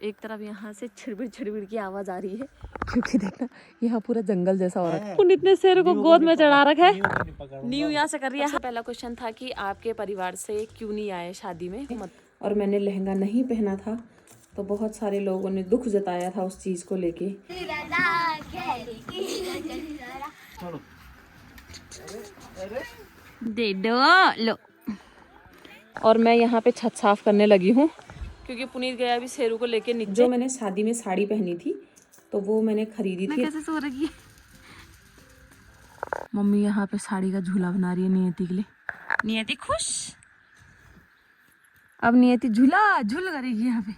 एक तरफ यहाँ से छिड़बिड़ की आवाज आ रही है क्योंकि देखना यहाँ पूरा जंगल जैसा हो रहा है। पुनीत ने शेर को गोद में चढ़ा रखा है। न्यू यहाँ से कर रही है। पहला क्वेश्चन था कि आपके परिवार से क्यों नहीं आए शादी में, और मैंने लहंगा नहीं पहना था तो बहुत सारे लोगों ने दुख जताया था उस चीज को लेके। दे दो लो। और मैं यहाँ पे छत साफ करने लगी हूँ क्योंकि पुनीत गया अभी शेरू को लेके नीचे। जो मैंने शादी में साड़ी पहनी थी तो वो मैंने खरीदी थी। कैसे सो रही है मम्मी? यहाँ पे साड़ी का झूला बना रही है नियति के लिए। नियति खुश। अब नियति झूला झूल करेगी यहाँ पे।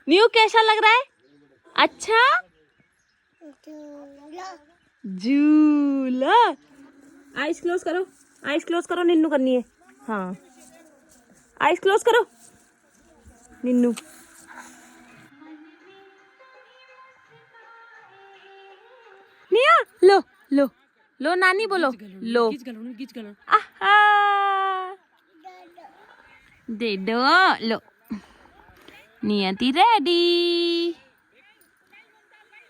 न्यू कैसा लग रहा है? अच्छा झूला। आइस क्लोज करो, आइस क्लोज करो, निन्नू करनी है। हाँ आइस क्लोज करो निन्नू। निया लो लो लो नानी बोलो लो। आहा दे दो लो। नियति रेडी।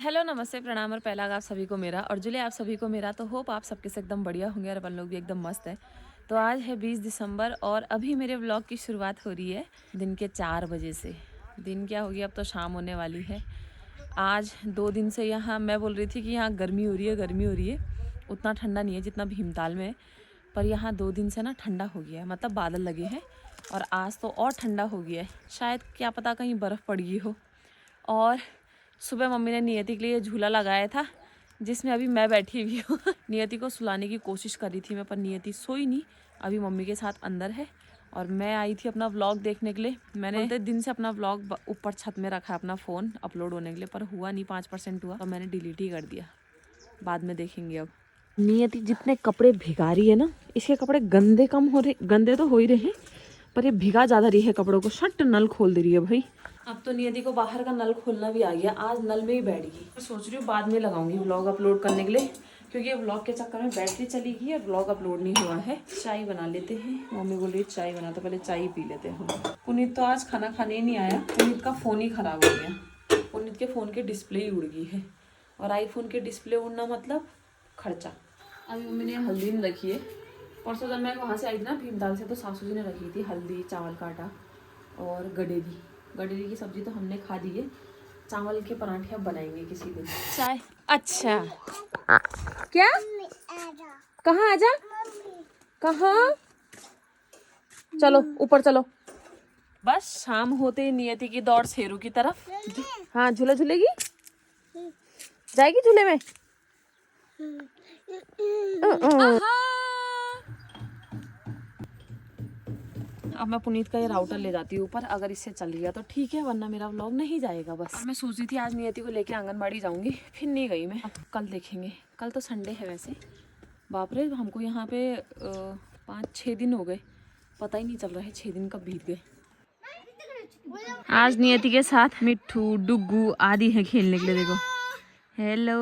हेलो नमस्ते प्रणाम और पहला आप सभी को मेरा और जुले आप सभी को मेरा। तो होप आप सबके से एकदम बढ़िया होंगे और अपन लोग भी एकदम मस्त है। तो आज है 20 दिसंबर और अभी मेरे व्लॉग की शुरुआत हो रही है दिन के 4 बजे से। दिन क्या होगी, अब तो शाम होने वाली है। आज 2 दिन से यहाँ मैं बोल रही थी कि यहाँ गर्मी हो रही है, गर्मी हो रही है। उतना ठंडा नहीं है जितना भीमताल में है, पर यहाँ 2 दिन से ना ठंडा हो गया है, मतलब बादल लगे हैं। और आज तो और ठंडा हो गया है, शायद क्या पता कहीं बर्फ़ पड़ गई हो। और सुबह मम्मी ने नियति के लिए झूला लगाया था जिसमें अभी मैं बैठी हुई हूँ। नियति को सुलाने की कोशिश कर रही थी मैं, पर नियति सोई नहीं, अभी मम्मी के साथ अंदर है। और मैं आई थी अपना व्लॉग देखने के लिए। मैंने दिन से अपना व्लॉग ऊपर छत में रखा है अपना फ़ोन अपलोड होने के लिए, पर हुआ नहीं, 5% हुआ, तो मैंने डिलीट ही कर दिया। बाद में देखेंगे। अब नियति जितने कपड़े भिगा रही है ना, इसके कपड़े गंदे कम हो रहे, गंदे तो हो ही रहे हैं पर ये भिगा ज़्यादा रही है कपड़ों को। शट नल खोल दे रही है भाई। अब तो नियति को बाहर का नल खोलना भी आ गया, आज नल में ही बैठ गई। मैं सोच रही हूँ बाद में लगाऊंगी व्लॉग अपलोड करने के लिए, क्योंकि व्लॉग के चक्कर में बैटरी चली गई और व्लॉग अपलोड नहीं हुआ है। चाय बना लेते हैं, मम्मी बोल रही चाय बना, तो पहले चाय पी लेते हैं हम। पुनीत तो आज खाना खाने ही नहीं आया, पुनीत का फ़ोन ही ख़राब हो गया। पुनीत के फ़ोन के डिस्प्ले ही उड़ गई है, और आईफोन के डिस्प्ले उड़ना मतलब खर्चा। अभी मम्मी ने हल्दी नहीं रखी है। परसों जब मैं वहाँ से आई थी ना भीमताल से, तो सासू जी ने रखी थी हल्दी, चावल का आटा और गडेरी। गडेरी की सब्जी तो हमने खा दी है, चावल के पराठे अब बनाएंगे किसी दिन। चाय। अच्छा क्या? कहाँ आजा? कहाँ? चलो ऊपर चलो। बस शाम होते नियति की दौड़ शेरू की तरफ। हाँ झूला झूलेगी, जाएगी झूले में। अब मैं पुनीत का ये राउटर ले जाती हूँ ऊपर, अगर इससे चल गया तो ठीक है, वरना मेरा व्लॉग नहीं जाएगा। बस अब मैं सोच रही थी आज नियति को लेके आंगनबाड़ी जाऊंगी, फिर नहीं गई मैं। अब कल देखेंगे, कल तो संडे है वैसे। बाप रे, हमको यहाँ पे 5-6 दिन हो गए, पता ही नहीं चल रहा है 6 दिन कब बीत गए। आज नियति के साथ मिट्ठू डुग्गू आदि है खेलने के लिए। देखो हेलो।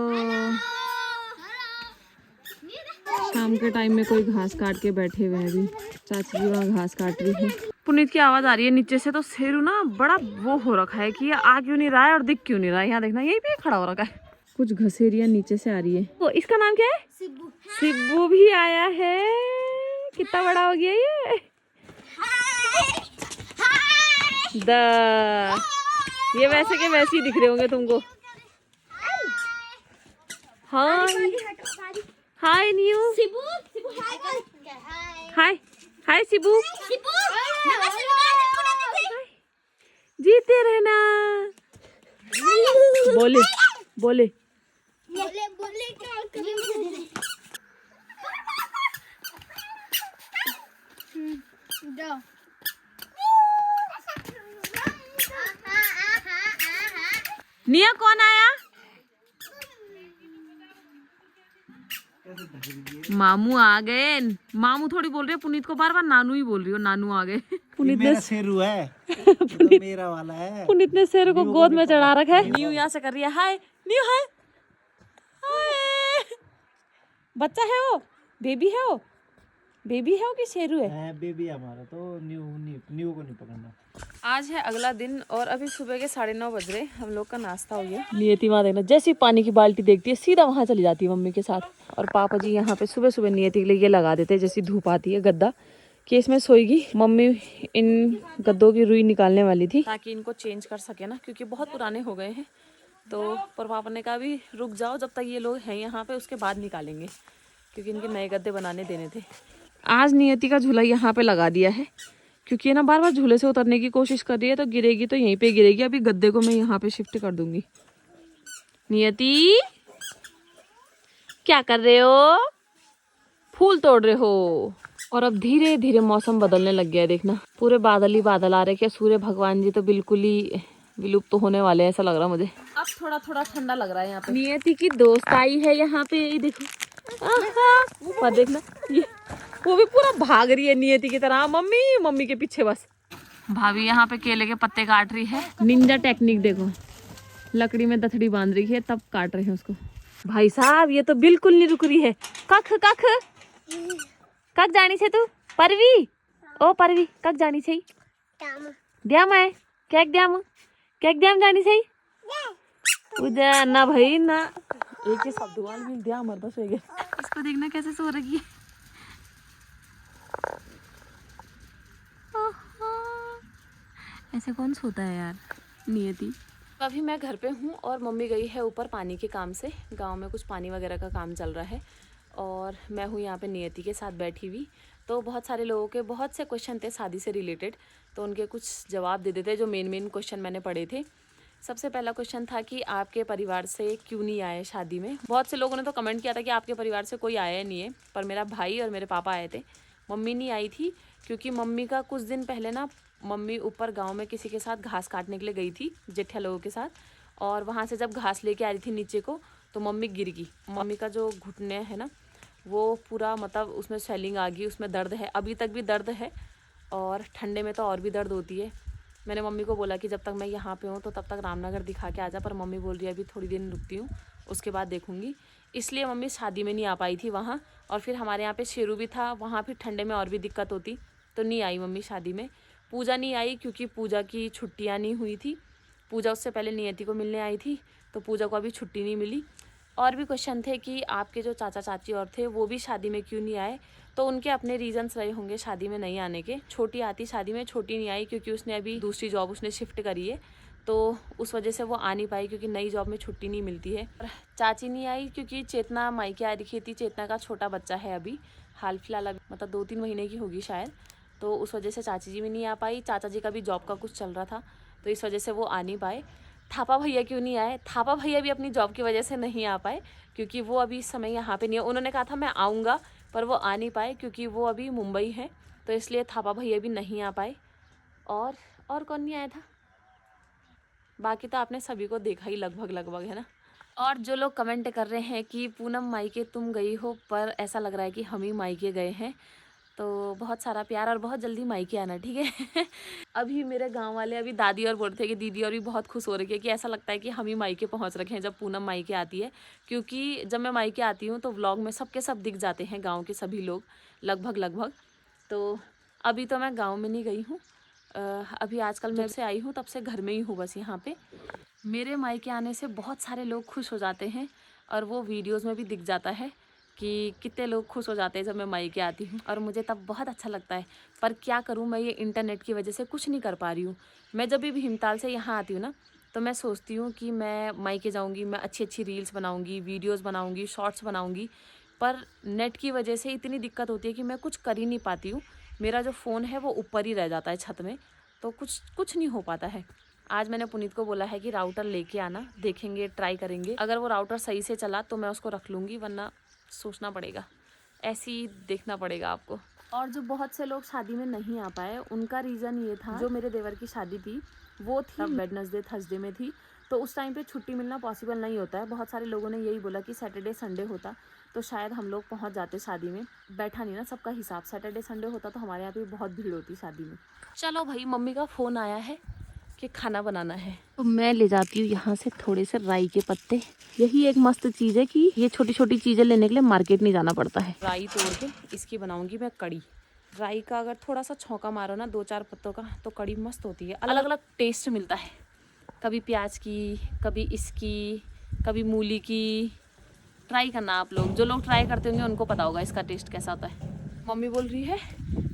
शाम के टाइम में कोई घास काट के बैठे हुए हैं, अभी चाची जी वहाँ घास काट रही है। पुनीत की आवाज आ रही है नीचे से, तो शेरू ना बड़ा वो हो रखा है कि ये आ क्यों नहीं रहा है और दिख क्यों नहीं रहा है। यहाँ देखना, यही पे खड़ा हो रखा है। कुछ घसेरिया नीचे से आ रही है। वो इसका नाम क्या है? सिब्बू। सिब्बू भी आया है, कितना बड़ा हो गया ये। ये वैसे के वैसे ही दिख रहे होंगे तुमको। हाँ हाय न्यू। हाय हाय सिबू। जीते रहना। बोले बोले निया कौन आया? मामू आ गए। मामू थोड़ी बोल रही है पुनीत को, बार बार नानू ही बोल रही हो। नानू आ गए। पुनीत ने शेरू है। पुनीत मेरा वाला है। पुनीत ने शेरू को गोद में चढ़ा रखा है। न्यू यहाँ से कर रही है हाय। न्यू हाय हाय। बच्चा है वो, बेबी है वो। बेबी है वो कि शेरू है? बेबी हमारा तो न्यू को नहीं पकड़ना। आज है अगला दिन और अभी सुबह के 9:30 बज रहे। हम लोग का नाश्ता हो गया। नियति वहाँ देखना, जैसी पानी की बाल्टी देखती है सीधा वहाँ चली जाती है मम्मी के साथ। और पापा जी यहाँ पे सुबह सुबह नियति के लिए ये लगा देते हैं, जैसी धूप आती है गद्दा कि इसमें सोएगी। मम्मी इन गद्दों की रुई निकालने वाली थी ताकि इनको चेंज कर सके ना, क्योंकि बहुत पुराने हो गए हैं। तो पर पापा ने कहा भी रुक जाओ जब तक ये लोग हैं यहाँ पे, उसके बाद निकालेंगे, क्योंकि इनके नए गद्दे बनाने देने थे। आज नियति का झूला यहाँ पे लगा दिया है, क्योंकि ये ना बार बार झूले से उतरने की कोशिश कर रही है, तो गिरेगी तो यहीं पे गिरेगी। अभी गद्दे को मैं यहाँ पे शिफ्ट कर दूंगी। नियति क्या कर रहे हो? फूल तोड़ रहे हो। और अब धीरे धीरे मौसम बदलने लग गया है, देखना पूरे बादल ही बादल आ रहे। क्या सूर्य भगवान जी तो बिल्कुल ही विलुप्त तो होने वाले हैं, ऐसा लग रहा मुझे। अब थोड़ा थोड़ा ठंडा लग रहा है यहाँ पे। नियति की दोस्त आई है यहाँ पे, ये देखो। पर देखना ये वो भी पूरा भाग रही है नियति की तरह। मम्मी मम्मी के पीछे बस। भाभी यहाँ पे केले के पत्ते काट रही है। निंजा टेक्निक देखो, लकड़ी में दथड़ी बांध रही है तब काट रहे हैं उसको। भाई साहब ये तो बिल्कुल नहीं रुक रही है। कख कख कख जानी छे तू? परवी ओ परवी कख जानी छे? द्याम है क्या द्याम जानी छे? उजा ना भाई ना, एक ही शब्द वाल मिल दिया हमारे पास हो गया। इसको देखना कैसे सो रही है। ऐसे कौन सोता है यार नियति। अभी मैं घर पे हूँ और मम्मी गई है ऊपर पानी के काम से। गांव में कुछ पानी वगैरह का काम चल रहा है और मैं हूँ यहाँ पे नियति के साथ बैठी हुई। तो बहुत सारे लोगों के बहुत से क्वेश्चन थे शादी से रिलेटेड, तो उनके कुछ जवाब दे देते। जो मेन क्वेश्चन मैंने पढ़े थे, सबसे पहला क्वेश्चन था कि आपके परिवार से क्यों नहीं आए शादी में। बहुत से लोगों ने तो कमेंट किया था कि आपके परिवार से कोई आया नहीं है, पर मेरा भाई और मेरे पापा आए थे। मम्मी नहीं आई थी क्योंकि मम्मी का कुछ दिन पहले ना मम्मी ऊपर गांव में किसी के साथ घास काटने के लिए गई थी, जेठिया लोगों के साथ। और वहाँ से जब घास लेके आ रही थी नीचे को तो मम्मी गिर गई। मम्मी का जो घुटने है ना वो पूरा मतलब उसमें स्वेलिंग आ गई, उसमें दर्द है, अभी तक भी दर्द है और ठंडे में तो और भी दर्द होती है। मैंने मम्मी को बोला कि जब तक मैं यहाँ पे हूँ तो तब तक रामनगर दिखा के आ जा, पर मम्मी बोल रही है अभी थोड़ी दिन रुकती हूँ उसके बाद देखूँगी। इसलिए मम्मी शादी में नहीं आ पाई थी वहाँ। और फिर हमारे यहाँ पे शेरू भी था, वहाँ फिर ठंडे में और भी दिक्कत होती, तो नहीं आई मम्मी शादी में। पूजा नहीं आई क्योंकि पूजा की छुट्टियाँ नहीं हुई थी। पूजा उससे पहले नियति को मिलने आई थी, तो पूजा को अभी छुट्टी नहीं मिली। और भी क्वेश्चन थे कि आपके जो चाचा चाची और थे वो भी शादी में क्यों नहीं आए, तो उनके अपने रीजंस रहे होंगे शादी में नहीं आने के। छोटी आती शादी में, छोटी नहीं आई क्योंकि उसने अभी दूसरी जॉब उसने शिफ्ट करी है, तो उस वजह से वो आ नहीं पाई क्योंकि नई जॉब में छुट्टी नहीं मिलती है। चाची नहीं आई क्योंकि चेतना मायके आ रखी थी। चेतना का छोटा बच्चा है अभी हाल फिलहाल, अभी मतलब 2-3 महीने की होगी शायद, तो उस वजह से चाची जी भी नहीं आ पाई। चाचा जी का भी जॉब का कुछ चल रहा था तो इस वजह से वो आ नहीं पाए। थापा भैया क्यों नहीं आए? थापा भैया भी अपनी जॉब की वजह से नहीं आ पाए क्योंकि वो अभी इस समय यहाँ पे नहीं है। उन्होंने कहा था मैं आऊँगा, पर वो आ नहीं पाए क्योंकि वो अभी मुंबई है, तो इसलिए थापा भैया भी नहीं आ पाए। और कौन नहीं आया था? बाकी तो आपने सभी को देखा ही लगभग है ना। और जो लोग कमेंट कर रहे हैं कि पूनम मायके तुम गई हो, पर ऐसा लग रहा है कि हम ही मायके गए हैं। तो बहुत सारा प्यार और बहुत जल्दी मायके आना, ठीक है। अभी मेरे गांव वाले अभी दादी और बोल रहे थे कि दीदी और भी बहुत खुश हो रही है कि ऐसा लगता है कि हम ही मायके पहुंच रखे हैं जब पूनम मायके आती है। क्योंकि जब मैं मायके आती हूँ तो व्लॉग में सबके सब दिख जाते हैं, गांव के सभी लोग लगभग। तो अभी तो मैं गाँव में नहीं गई हूँ, अभी आजकल जब से आई हूँ तब से घर में ही हूँ बस यहाँ पे। मेरे मायके आने से बहुत सारे लोग खुश हो जाते हैं और वो वीडियोज़ में भी दिख जाता है कि कितने लोग खुश हो जाते हैं जब मैं मायके आती हूँ, और मुझे तब बहुत अच्छा लगता है। पर क्या करूँ, मैं ये इंटरनेट की वजह से कुछ नहीं कर पा रही हूँ। मैं जब भी भीमताल से यहाँ आती हूँ ना तो मैं सोचती हूँ कि मैं मायके जाऊँगी, मैं अच्छी रील्स बनाऊँगी, वीडियोज़ बनाऊँगी, शॉर्ट्स बनाऊँगी, पर नेट की वजह से इतनी दिक्कत होती है कि मैं कुछ कर ही नहीं पाती हूँ। मेरा जो फ़ोन है वो ऊपर ही रह जाता है छत में, तो कुछ नहीं हो पाता है। आज मैंने पुनीत को बोला है कि राउटर लेके आना, देखेंगे, ट्राई करेंगे। अगर वो राउटर सही से चला तो मैं उसको रख लूँगी, वरना सोचना पड़ेगा, ऐसे ही देखना पड़ेगा आपको। और जो बहुत से लोग शादी में नहीं आ पाए उनका रीज़न ये था, जो मेरे देवर की शादी थी वो थी वेडनेसडे थर्सडे में थी, तो उस टाइम पे छुट्टी मिलना पॉसिबल नहीं होता है। बहुत सारे लोगों ने यही बोला कि सैटरडे संडे होता तो शायद हम लोग पहुंच जाते शादी में। बैठा नहीं ना सबका हिसाब, सैटरडे संडे होता तो हमारे यहाँ पे बहुत भीड़ होती शादी में। चलो भाई, मम्मी का फ़ोन आया है कि खाना बनाना है। तो मैं ले जाती हूँ यहाँ से थोड़े से राई के पत्ते। यही एक मस्त चीज़ है कि ये छोटी छोटी चीज़ें लेने के लिए मार्केट नहीं जाना पड़ता है। राई तोड़ के इसकी बनाऊंगी मैं कड़ी। राई का अगर थोड़ा सा छौंका मारो ना 2-4 पत्तों का, तो कड़ी मस्त होती है। अलग अलग टेस्ट मिलता है, कभी प्याज की, कभी इसकी, कभी मूली की। ट्राई करना आप लोग, जो लोग ट्राई करते होंगे उनको पता होगा इसका टेस्ट कैसा होता है। मम्मी बोल रही है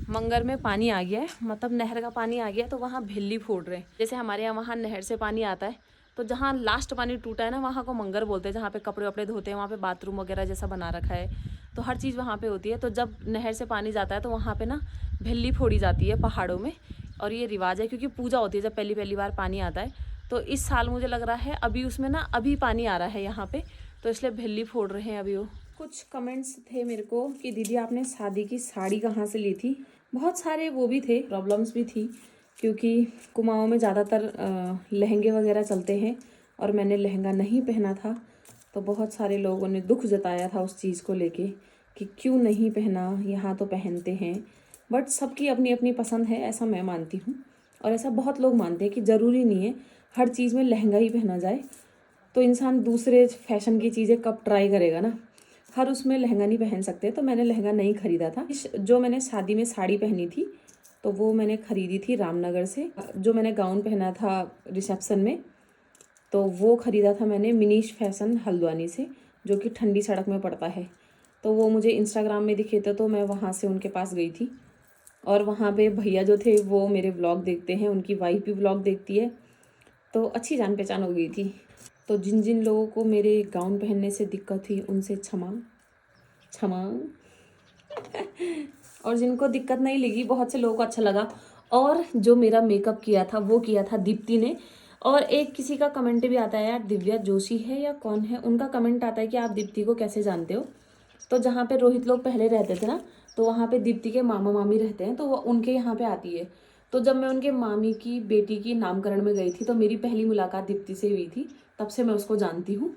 मंगर में पानी आ गया है, मतलब नहर का पानी आ गया है, तो वहाँ भेली फोड़ रहे हैं। जैसे हमारे यहाँ वहाँ नहर से पानी आता है, तो जहाँ लास्ट पानी टूटा है ना वहाँ को मंगर बोलते हैं। जहाँ पे कपड़े वपड़े धोते हैं, वहाँ पे बाथरूम वगैरह जैसा बना रखा है, तो हर चीज़ वहाँ पे होती है। तो जब नहर से पानी जाता है तो वहाँ पे ना भेली फोड़ी जाती है पहाड़ों में, और ये रिवाज है क्योंकि पूजा होती है जब पहली पहली बार पानी आता है। तो इस साल मुझे लग रहा है अभी उसमें ना अभी पानी आ रहा है यहाँ पे, तो इसलिए भेली फोड़ रहे हैं अभी वो। कुछ कमेंट्स थे मेरे को कि दीदी आपने शादी की साड़ी कहाँ से ली थी। बहुत सारे वो भी थे, प्रॉब्लम्स भी थी, क्योंकि कुमाऊँ में ज़्यादातर लहंगे वगैरह चलते हैं और मैंने लहंगा नहीं पहना था। तो बहुत सारे लोगों ने दुख जताया था उस चीज़ को लेके कि क्यों नहीं पहना, यहाँ तो पहनते हैं। बट सबकी अपनी अपनी पसंद है, ऐसा मैं मानती हूँ। और ऐसा बहुत लोग मानते हैं कि ज़रूरी नहीं है हर चीज़ में लहंगा ही पहना जाए। तो इंसान दूसरे फैशन की चीज़ें कब ट्राई करेगा ना, हर उसमें लहंगा नहीं पहन सकते। तो मैंने लहंगा नहीं ख़रीदा था। जो मैंने शादी में साड़ी पहनी थी तो वो मैंने ख़रीदी थी रामनगर से। जो मैंने गाउन पहना था रिसेप्शन में, तो वो ख़रीदा था मैंने मिनीश फैशन हल्द्वानी से, जो कि ठंडी सड़क में पड़ता है। तो वो मुझे इंस्टाग्राम में दिखे थे, तो मैं वहाँ से उनके पास गई थी। और वहाँ पे भैया जो थे वो मेरे व्लॉग देखते हैं, उनकी वाइफ भी व्लॉग देखती है, तो अच्छी जान पहचान हो गई थी। तो जिन जिन लोगों को मेरे गाउन पहनने से दिक्कत थी उनसे क्षमा क्षमा। और जिनको दिक्कत नहीं लगी, बहुत से लोगों को अच्छा लगा। और जो मेरा मेकअप किया था वो किया था दीप्ति ने। और एक किसी का कमेंट भी आता है यार, दिव्या जोशी है या कौन है, उनका कमेंट आता है कि आप दीप्ति को कैसे जानते हो। तो जहाँ पे रोहित लोग पहले रहते थे ना, तो वहाँ पे दीप्ति के मामा मामी रहते हैं, तो वो उनके यहाँ पे आती है। तो जब मैं उनके मामी की बेटी की नामकरण में गई थी, तो मेरी पहली मुलाकात दीप्ति से हुई थी, तब से मैं उसको जानती हूँ।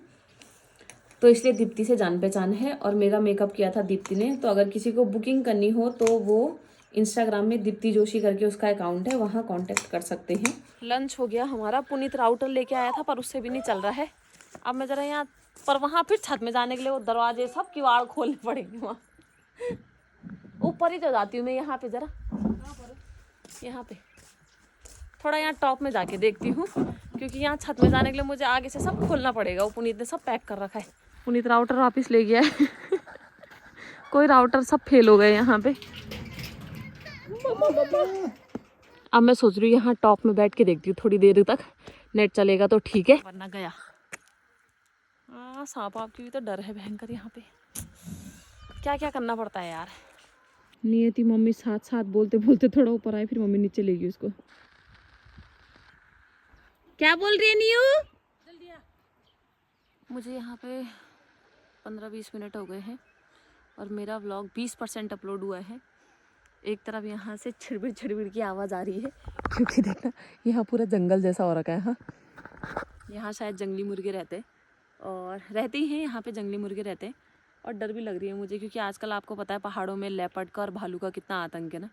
तो इसलिए दीप्ति से जान पहचान है। और मेरा मेकअप किया था दीप्ति ने। तो अगर किसी को बुकिंग करनी हो तो वो इंस्टाग्राम में दीप्ति जोशी करके उसका अकाउंट है, वहाँ कांटेक्ट कर सकते हैं। लंच हो गया हमारा, पुनीत राउटर लेके आया था पर उससे भी नहीं चल रहा है। अब मैं ज़रा यहाँ पर, वहाँ फिर छत में जाने के लिए वो दरवाजे सब किवाड़ खोलने पड़ेंगे। वहाँ ऊपर ही तो जाती हूँ मैं, यहाँ पे ज़रा, यहाँ पे थोड़ा यहाँ टॉप में जाके देखती हूँ, क्योंकि यहाँ छत में जाने के लिए मुझे आगे से सब खोलना पड़ेगा। वो पुनीत ने सब पैक कर रखा है। पुनीत राउटर वापस ले गया है। कोई राउटर सब फेल हो गए यहाँ पे। अब मैं सोच रही हूँ यहाँ टॉप में बैठ के देखती हूँ थोड़ी देर तक, नेट चलेगा तो ठीक है, वरना गया। सांप आप की भी तो डर है भयंकर यहाँ पे। क्या क्या करना पड़ता है यार। नियति मम्मी साथ साथ बोलते बोलते थोड़ा ऊपर आए, फिर मम्मी नीचे ले गई उसको। क्या बोल रही है नीयू? जल्दी आ। मुझे यहाँ पे 15-20 मिनट हो गए हैं और मेरा व्लॉग 20% अपलोड हुआ है। एक तरफ यहाँ से छिड़बिड़ की आवाज़ आ रही है, क्योंकि देखना यहाँ पूरा जंगल जैसा हो रखा है। हाँ, यहाँ शायद जंगली मुर्गे रहते हैं, और रहते ही हैं यहाँ पे, जंगली मुर्गे रहते हैं। और डर भी लग रही है मुझे, क्योंकि आजकल आपको पता है पहाड़ों में लेपर्ड का और भालू का कितना आतंक है ना।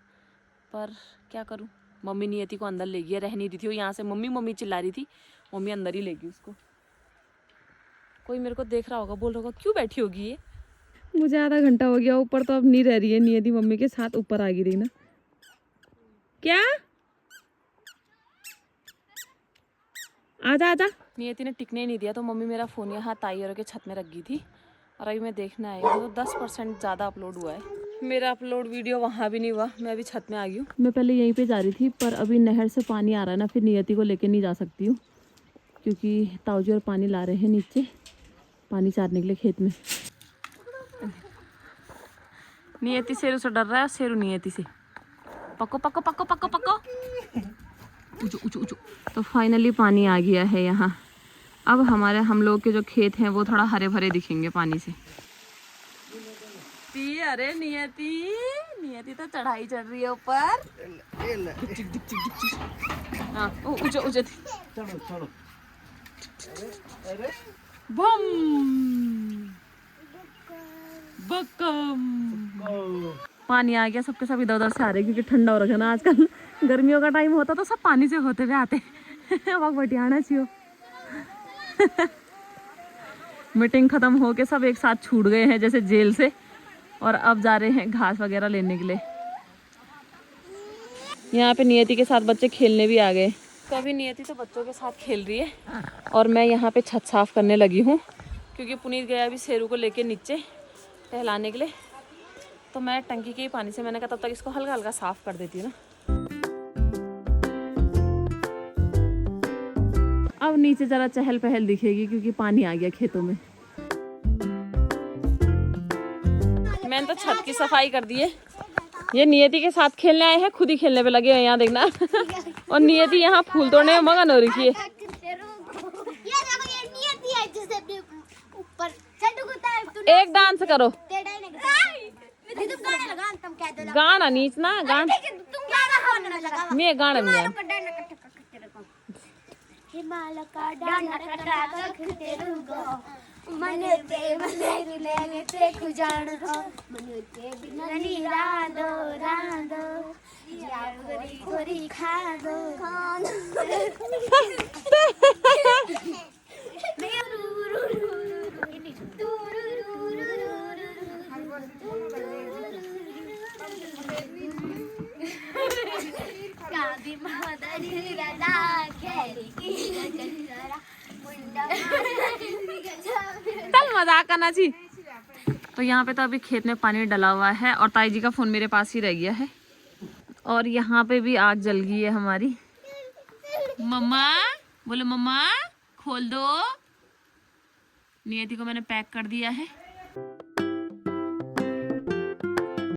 पर क्या करूँ, मम्मी नियति को अंदर ले गई, रह नहीं दी थी वो। यहाँ से मम्मी मम्मी चिल्ला रही थी, मम्मी अंदर ही ले गई उसको। कोई मेरे को देख रहा होगा, बोल रहा होगा क्यों बैठी होगी ये। मुझे आधा घंटा हो गया ऊपर, तो अब नहीं रह रही है नियति मम्मी के साथ, ऊपर आ गई ना। क्या आजा आजा। नियति ने टिकने नहीं दिया, तो मम्मी मेरा फ़ोन यहाँ ताईयों के छत में रख गई थी, और अभी मैं देखना आई हूँ तो 10% ज़्यादा अपलोड हुआ है। मेरा अपलोड वीडियो वहाँ भी नहीं हुआ, मैं अभी छत में आ गई हूँ। मैं पहले यहीं पे जा रही थी, पर अभी नहर से पानी आ रहा है ना, फिर नियति को लेके नहीं जा सकती हूँ, क्योंकि ताऊजी और पानी ला रहे हैं नीचे पानी चारने के लिए खेत में। नियति शेरू से डर रहा है, शेरू नियति से। पको पको पको पको पको, ऊँचो ऊँचो ऊँचो। तो फाइनली पानी आ गया है यहाँ। अब हम लोग के जो खेत हैं वो थोड़ा हरे भरे दिखेंगे पानी से। अरे नियति तो चढ़ाई चढ़ रही है ऊपर। हाँ, ऊँचो ऊँचो चलो। बम बकम। पानी आ गया, सबके सब इधर उधर से आ रहे, क्योंकि ठंडा हो रखा है ना आजकल। गर्मियों का टाइम होता तो सब पानी से होते हुए आते, वहाँ बटियाना छियो। मीटिंग खत्म होके सब एक साथ छूट गए हैं जैसे जेल से, और अब जा रहे हैं घास वगैरह लेने के लिए। यहाँ पे नियति के साथ बच्चे खेलने भी आ गए। तो अभी नियति तो बच्चों के साथ खेल रही है और मैं यहाँ पे छत साफ करने लगी हूँ, क्योंकि पुनीत गया अभी शेरू को लेके नीचे टहलाने के लिए। तो मैं टंकी के ही पानी से, मैंने कहा तब तक इसको हल्का हल्का साफ कर देती हूँ ना। अब नीचे जरा चहल पहल दिखेगी क्योंकि पानी आ गया खेतों में। मैंने तो छत की सफाई कर दी है। ये नियति के साथ खेलने आए हैं, खुद ही खेलने पे लगे हैं यहाँ देखना। और नियति यहाँ फूल तोड़ने में मगन हो रखी है। एक डांस करो, गाना नीचना गाना, मैं गाना नहीं चल मजाक करना जी। तो यहाँ पे तो अभी खेत में पानी डला हुआ है और ताई जी का फोन मेरे पास ही रह गया है। और यहाँ पे भी आग जल गई है हमारी। मम्मा बोलो, मम्मा खोल दो। नियति को मैंने पैक कर दिया है।